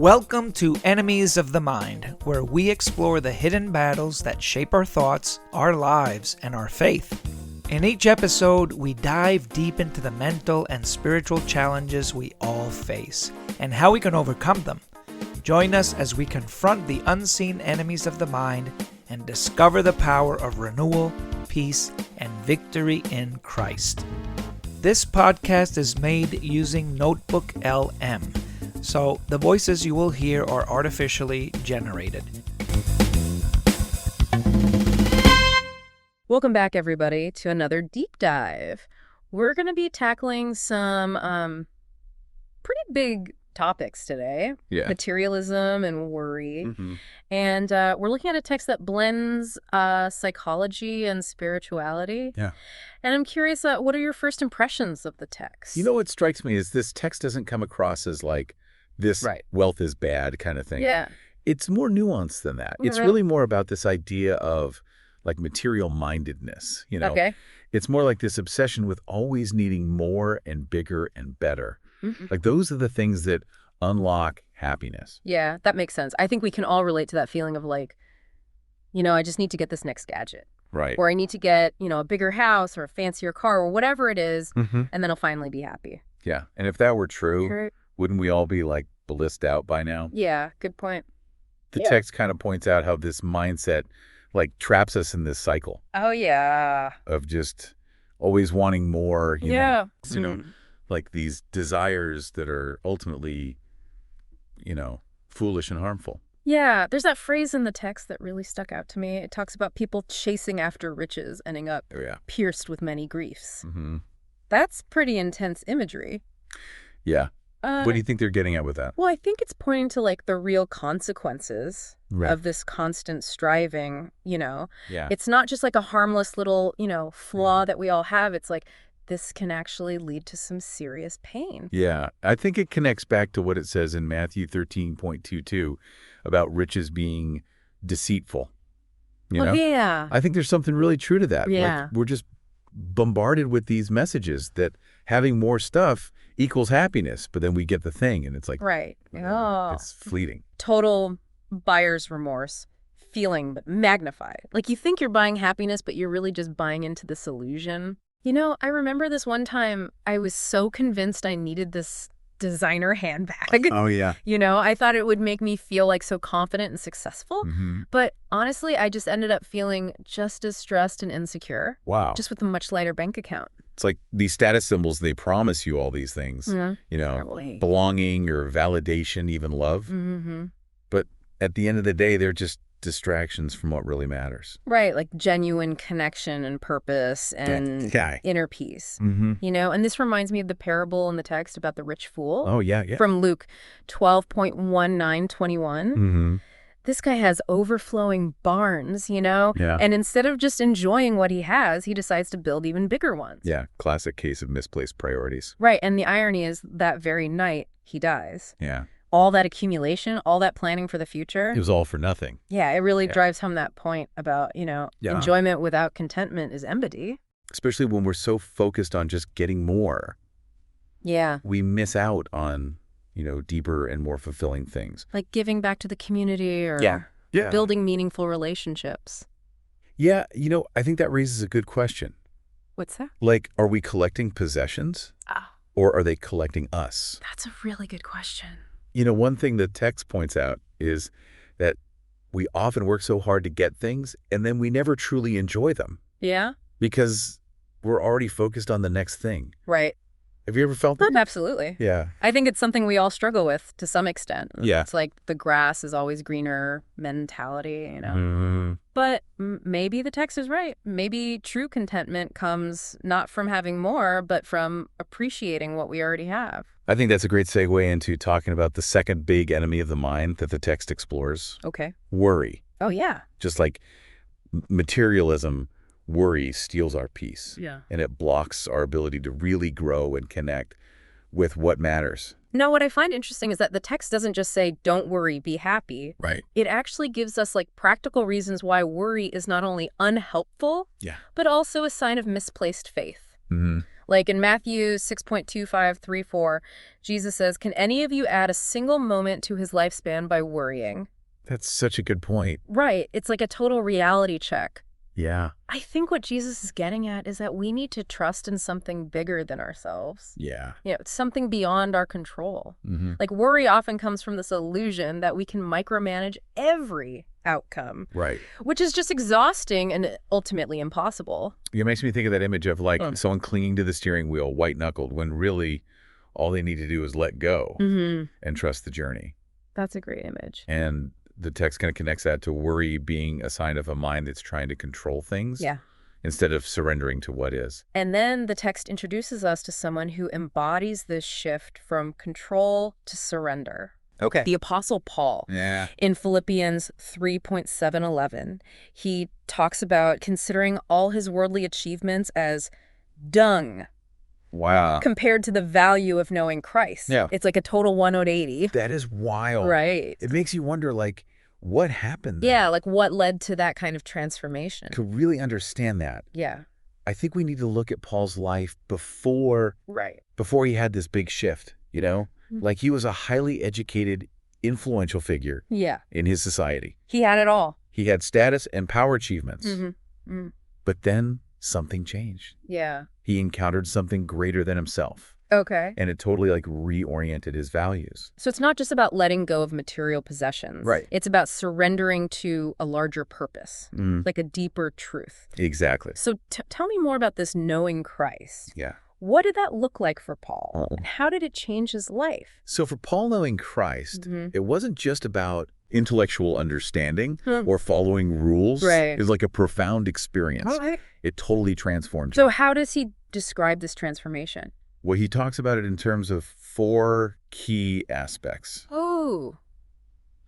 Welcome to Enemies of the Mind, where we explore the hidden battles that shape our thoughts, our lives, and our faith. In each episode, we dive deep into the mental and spiritual challenges we all face, and how we can overcome them. Join us as we confront the unseen enemies of the mind and discover the power of renewal, peace, and victory in Christ. This podcast is made using Notebook LM, so the voices you will hear are artificially generated. Welcome back, everybody, to another deep dive. We're going to be tackling some pretty big topics today. Materialism and worry. And we're looking at a text that blends psychology and spirituality. And I'm curious, what are your first impressions of the text? You know what strikes me is this text doesn't come across as like this wealth is bad kind of thing. It's more nuanced than that. It's really more about this idea of like material mindedness, you know. It's more like this obsession with always needing more and bigger and better. Like those are the things that unlock happiness. Yeah, that makes sense. I think we can all relate to that feeling of like, you know, I just need to get this next gadget. Or I need to get, you know, a bigger house or a fancier car or whatever it is, and then I'll finally be happy. Yeah, and if that were true, wouldn't we all be like blissed out by now? Yeah, good point. The text kind of points out how this mindset like traps us in this cycle. Of just always wanting more, you know, like these desires that are ultimately, you know, foolish and harmful. Yeah, there's that phrase in the text that really stuck out to me. It talks about people chasing after riches, ending up pierced with many griefs. That's pretty intense imagery. What do you think they're getting at with that? Well, I think it's pointing to like the real consequences of this constant striving, you know. It's not just like a harmless little, you know, flaw that we all have. It's like this can actually lead to some serious pain. I think it connects back to what it says in Matthew 13.22 about riches being deceitful. You know? I think there's something really true to that. Like, we're just bombarded with these messages that having more stuff equals happiness, but then we get the thing and it's like, it's fleeting. Total buyer's remorse feeling, but magnified. Like you think you're buying happiness, but you're really just buying into this illusion. You know, I remember this one time I was so convinced I needed this designer handbag. You know, I thought it would make me feel like so confident and successful. But honestly, I just ended up feeling just as stressed and insecure. Just with a much lighter bank account. It's like these status symbols, they promise you all these things, you know, belonging or validation, even love. But at the end of the day, they're just distractions from what really matters. Like genuine connection and purpose and inner peace. You know, and this reminds me of the parable in the text about the rich fool. From Luke 12.19-21. This guy has overflowing barns, you know, and instead of just enjoying what he has, he decides to build even bigger ones. Classic case of misplaced priorities. And the irony is that very night he dies. All that accumulation, all that planning for the future. It was all for nothing. It really drives home that point about, you know, enjoyment without contentment is empty. Especially when we're so focused on just getting more. We miss out on, you know, deeper and more fulfilling things. Like giving back to the community or building meaningful relationships. You know, I think that raises a good question. What's that? Like, are we collecting possessions or are they collecting us? That's a really good question. You know, one thing the text points out is that we often work so hard to get things and then we never truly enjoy them. Because we're already focused on the next thing. Have you ever felt that? Absolutely. I think it's something we all struggle with to some extent. It's like the grass is always greener mentality, you know. But maybe the text is right. Maybe true contentment comes not from having more, but from appreciating what we already have. I think that's a great segue into talking about the second big enemy of the mind that the text explores. Worry. Just like materialism, worry steals our peace. And it blocks our ability to really grow and connect with what matters. Now, what I find interesting is that the text doesn't just say, don't worry, be happy. It actually gives us like practical reasons why worry is not only unhelpful, but also a sign of misplaced faith. Like in Matthew 6.2534, Jesus says, "Can any of you add a single moment to his lifespan by worrying?" That's such a good point. Right. It's like a total reality check. Yeah. I think what Jesus is getting at is that we need to trust in something bigger than ourselves. Yeah. It's something beyond our control. Mm-hmm. Like worry often comes from this illusion that we can micromanage every outcome. Right. Which is just exhausting and ultimately impossible. It makes me think of that image of like someone clinging to the steering wheel, white-knuckled, when really all they need to do is let go and trust the journey. That's a great image. And the text kind of connects that to worry being a sign of a mind that's trying to control things instead of surrendering to what is. And then the text introduces us to someone who embodies this shift from control to surrender. Okay. The Apostle Paul. Yeah. In Philippians 3.7-11, he talks about considering all his worldly achievements as dung. Wow. Compared to the value of knowing Christ. Yeah. It's like a total 180. That is wild. Right. It makes you wonder, like, what happened there? Yeah, like what led to that kind of transformation? To really understand that. Yeah. I think we need to look at Paul's life before he had this big shift, you know? Like he was a highly educated, influential figure in his society. He had it all. He had status and power achievements. But then something changed. Yeah. He encountered something greater than himself. Okay. And it totally like reoriented his values. So it's not just about letting go of material possessions. Right. It's about surrendering to a larger purpose, like a deeper truth. Exactly. So tell me more about this knowing Christ. Yeah. What did that look like for Paul? And how did it change his life? So for Paul, knowing Christ, it wasn't just about intellectual understanding or following rules. Right. It was like a profound experience. Right. It totally transformed So him. how does he describe this transformation? Well, he talks about it in terms of 4 key aspects. Oh,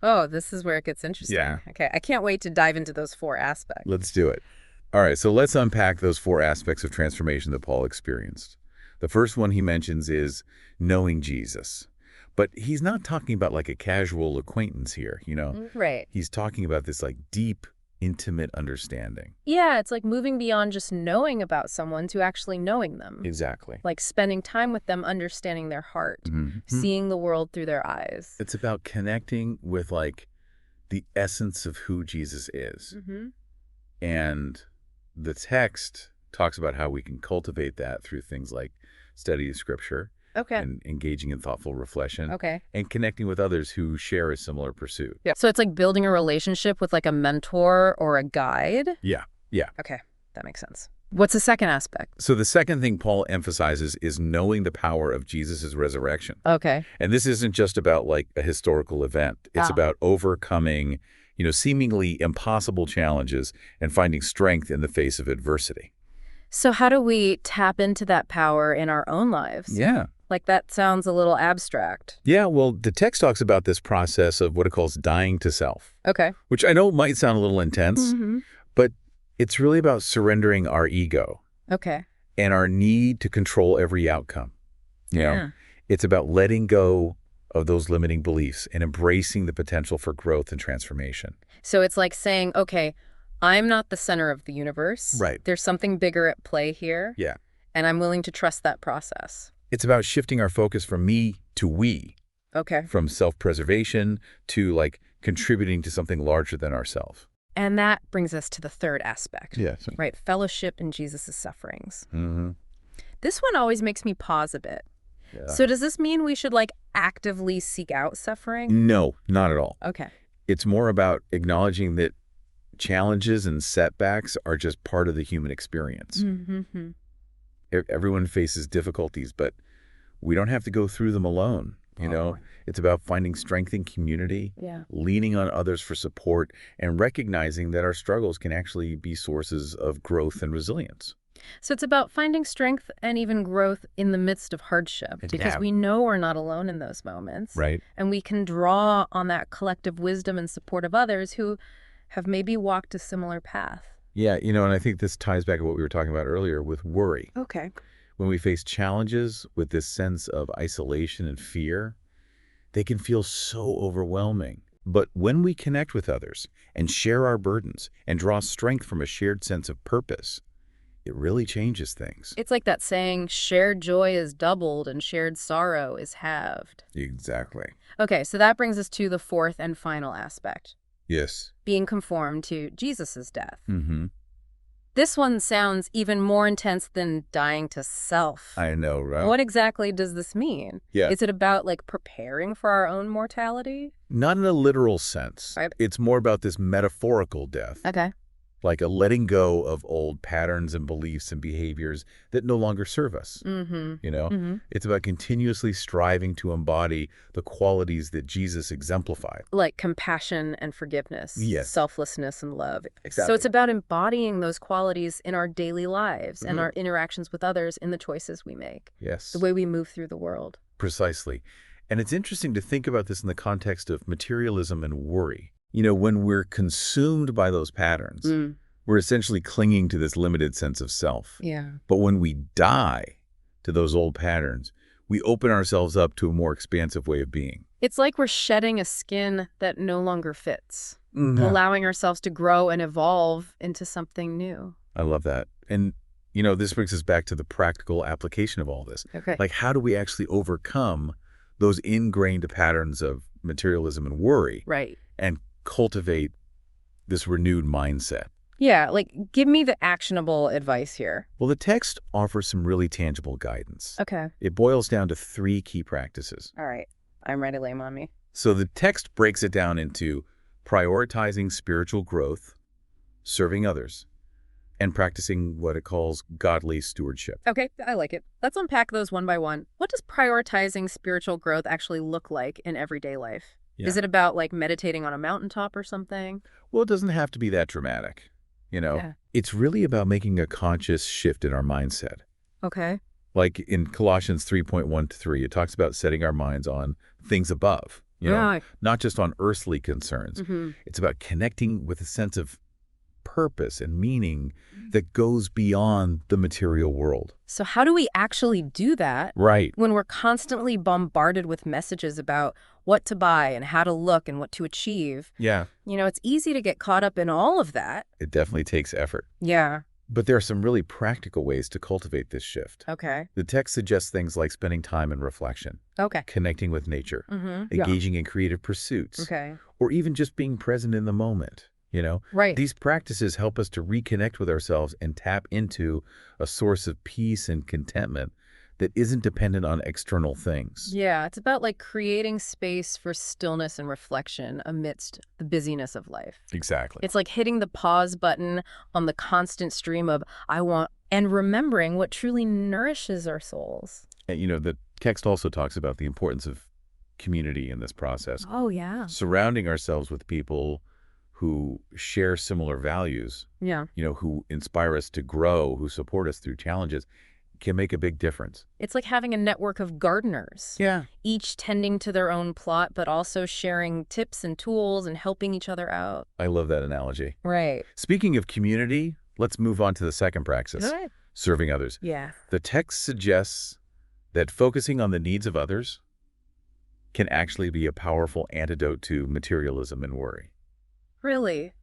this is where it gets interesting. Yeah. Okay, I can't wait to dive into those 4 aspects. Let's do it. All right, so let's unpack those 4 aspects of transformation that Paul experienced. The first one he mentions is knowing Jesus. But he's not talking about like a casual acquaintance here, you know? Right. He's talking about this like deep, intimate understanding. Yeah, it's like moving beyond just knowing about someone to actually knowing them. Exactly. Like spending time with them, understanding their heart, seeing the world through their eyes. It's about connecting with like the essence of who Jesus is. And the text talks about how we can cultivate that through things like study of Scripture and engaging in thoughtful reflection and connecting with others who share a similar pursuit. Yeah. So it's like building a relationship with like a mentor or a guide? Yeah. Okay, that makes sense. What's the second aspect? So the second thing Paul emphasizes is knowing the power of Jesus' resurrection. Okay. And this isn't just about like a historical event. It's about overcoming, seemingly impossible challenges and finding strength in the face of adversity. So how do we tap into that power in our own lives? Yeah. Like that sounds a little abstract. Yeah, well, the text talks about this process of what it calls dying to self. Okay. Which I know might sound a little intense, but it's really about surrendering our ego. Okay. And our need to control every outcome. You know, it's about letting go of those limiting beliefs and embracing the potential for growth and transformation. So it's like saying, okay, I'm not the center of the universe. Right. There's something bigger at play here. Yeah. And I'm willing to trust that process. It's about shifting our focus from me to we. Okay. From self-preservation to like contributing to something larger than ourselves. And that brings us to the third aspect. Yes. Right. Fellowship in Jesus' sufferings. This one always makes me pause a bit. Yeah. So does this mean we should like actively seek out suffering? No, not at all. Okay. It's more about acknowledging that challenges and setbacks are just part of the human experience. Everyone faces difficulties, but we don't have to go through them alone. You know, it's about finding strength in community, leaning on others for support, and recognizing that our struggles can actually be sources of growth and resilience. So it's about finding strength and even growth in the midst of hardship, because we know we're not alone in those moments. Right. And we can draw on that collective wisdom and support of others who have maybe walked a similar path. Yeah, and I think this ties back to what we were talking about earlier with worry. Okay. When we face challenges with this sense of isolation and fear, they can feel so overwhelming. But when we connect with others and share our burdens and draw strength from a shared sense of purpose, it really changes things. It's like that saying, shared joy is doubled and shared sorrow is halved. Exactly. Okay, so that brings us to the fourth and final aspect. Yes. Being conformed to Jesus's death. Mm-hmm. This one sounds even more intense than dying to self. I know, right? What exactly does this mean? Yeah. Is it about, like, preparing for our own mortality? Not in a literal sense. Right. It's more about this metaphorical death. Okay. Like a letting go of old patterns and beliefs and behaviors that no longer serve us. Mm-hmm. You know? Mm-hmm. It's about continuously striving to embody the qualities that Jesus exemplified. Like compassion and forgiveness. Yes. Selflessness and love. Exactly. So it's about embodying those qualities in our daily lives and our interactions with others in the choices we make. Yes. The way we move through the world. Precisely. And it's interesting to think about this in the context of materialism and worry. You know, when we're consumed by those patterns, we're essentially clinging to this limited sense of self. Yeah. But when we die to those old patterns, we open ourselves up to a more expansive way of being. It's like we're shedding a skin that no longer fits, allowing ourselves to grow and evolve into something new. I love that. And, you know, this brings us back to the practical application of all this. Okay. Like, how do we actually overcome those ingrained patterns of materialism and worry? Right. And cultivate this renewed mindset? Yeah, like, give me the actionable advice here. Well, the text offers some really tangible guidance. Okay. It boils down to 3 key practices. All right. I'm ready, lay 'em on me. So the text breaks it down into prioritizing spiritual growth, serving others, and practicing what it calls godly stewardship. Okay, I like it. Let's unpack those one by one. What does prioritizing spiritual growth actually look like in everyday life? Yeah. Is it about, like, meditating on a mountaintop or something? Well, it doesn't have to be that dramatic. You know, It's really about making a conscious shift in our mindset. Okay. Like in Colossians 3:1-3, it talks about setting our minds on things above, you know, not just on earthly concerns. It's about connecting with a sense of purpose and meaning that goes beyond the material world. So how do we actually do that? Right. When we're constantly bombarded with messages about what to buy and how to look and what to achieve? Yeah. You know, it's easy to get caught up in all of that. It definitely takes effort. Yeah. But there are some really practical ways to cultivate this shift. Okay. The text suggests things like spending time in reflection, Okay. connecting with nature, engaging in creative pursuits, Okay. or even just being present in the moment. You know, Right. These practices help us to reconnect with ourselves and tap into a source of peace and contentment that isn't dependent on external things. Yeah, it's about, like, creating space for stillness and reflection amidst the busyness of life. Exactly. It's like hitting the pause button on the constant stream of I want and remembering what truly nourishes our souls. And, you know, the text also talks about the importance of community in this process. Oh, yeah. Surrounding ourselves with people who share similar values, Yeah. you know, who inspire us to grow, who support us through challenges, can make a big difference. It's like having a network of gardeners. Yeah. Each tending to their own plot, but also sharing tips and tools and helping each other out. I love that analogy. Right. Speaking of community, let's move on to the second practice, serving others. Yeah. The text suggests that focusing on the needs of others can actually be a powerful antidote to materialism and worry. Really?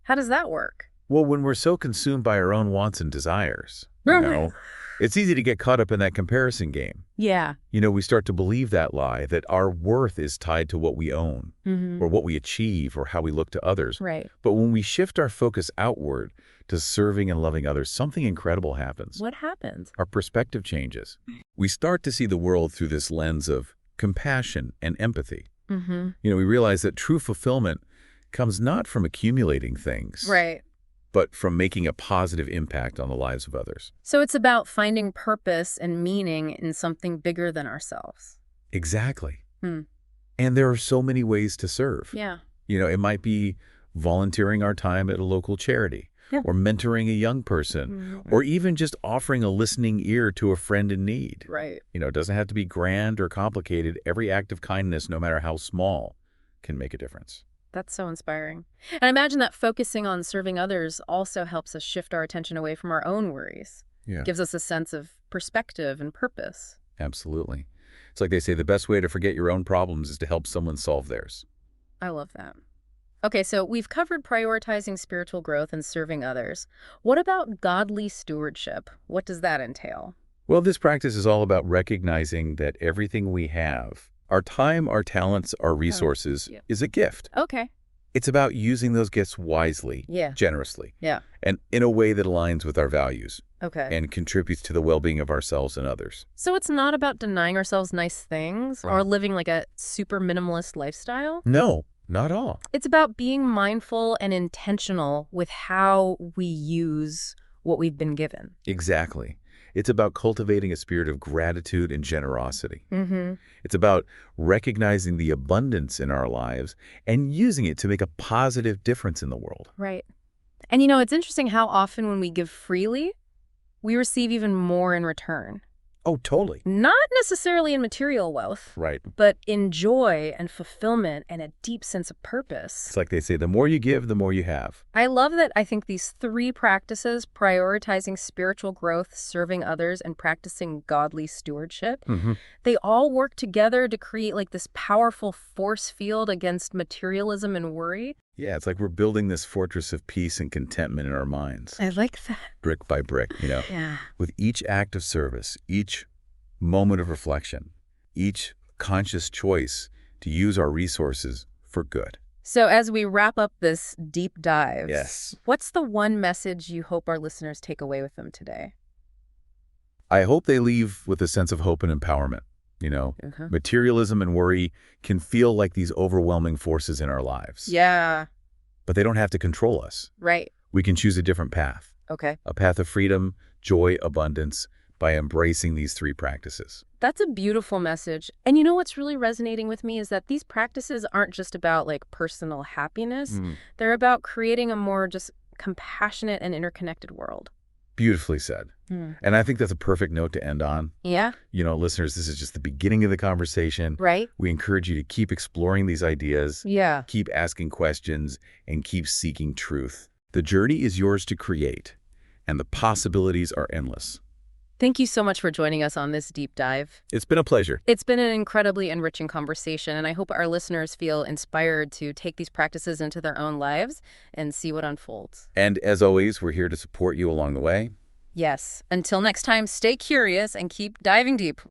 How does that work? Well, when we're so consumed by our own wants and desires, you know, it's easy to get caught up in that comparison game. Yeah. You know, we start to believe that lie that our worth is tied to what we own or what we achieve or how we look to others. Right. But when we shift our focus outward to serving and loving others, something incredible happens. What happens? Our perspective changes. We start to see the world through this lens of compassion and empathy. You know, we realize that true fulfillment comes not from accumulating things, Right. but from making a positive impact on the lives of others. So it's about finding purpose and meaning in something bigger than ourselves. Exactly. And there are so many ways to serve. Yeah. You know, it might be volunteering our time at a local charity, or mentoring a young person, or even just offering a listening ear to a friend in need. Right. You know, it doesn't have to be grand or complicated. Every act of kindness, no matter how small, can make a difference. That's so inspiring. And I imagine that focusing on serving others also helps us shift our attention away from our own worries. Yeah. Gives us a sense of perspective and purpose. Absolutely. It's like they say, the best way to forget your own problems is to help someone solve theirs. I love that. Okay, so we've covered prioritizing spiritual growth and serving others. What about godly stewardship? What does that entail? Well, this practice is all about recognizing that everything we have, our time, our talents, our resources, is a gift. Okay. It's about using those gifts wisely, generously, and in a way that aligns with our values and contributes to the well-being of ourselves and others. So it's not about denying ourselves nice things or living like a super minimalist lifestyle? No, not at all. It's about being mindful and intentional with how we use what we've been given. Exactly. It's about cultivating a spirit of gratitude and generosity. Mm-hmm. It's about recognizing the abundance in our lives and using it to make a positive difference in the world. Right. And it's interesting how often when we give freely, we receive even more in return. Oh, totally. Not necessarily in material wealth. Right. But in joy and fulfillment and a deep sense of purpose. It's like they say, the more you give, the more you have. I love that. I think these three practices, prioritizing spiritual growth, serving others, and practicing godly stewardship, they all work together to create like this powerful force field against materialism and worry. Yeah, it's like we're building this fortress of peace and contentment in our minds. I like that. Brick by brick, Yeah. With each act of service, each moment of reflection, each conscious choice to use our resources for good. So as we wrap up this deep dive, what's the one message you hope our listeners take away with them today? I hope they leave with a sense of hope and empowerment. Materialism and worry can feel like these overwhelming forces in our lives. Yeah. But they don't have to control us. Right. We can choose a different path. Okay. A path of freedom, joy, abundance, by embracing these three practices. That's a beautiful message. And what's really resonating with me is that these practices aren't just about like personal happiness. They're about creating a more just compassionate and interconnected world. Beautifully said. And I think that's a perfect note to end on. Yeah. Listeners, this is just the beginning of the conversation. Right. We encourage you to keep exploring these ideas. Yeah. Keep asking questions and keep seeking truth. The journey is yours to create, and the possibilities are endless. Thank you so much for joining us on this deep dive. It's been a pleasure. It's been an incredibly enriching conversation, and I hope our listeners feel inspired to take these practices into their own lives and see what unfolds. And as always, we're here to support you along the way. Yes. Until next time, stay curious and keep diving deep.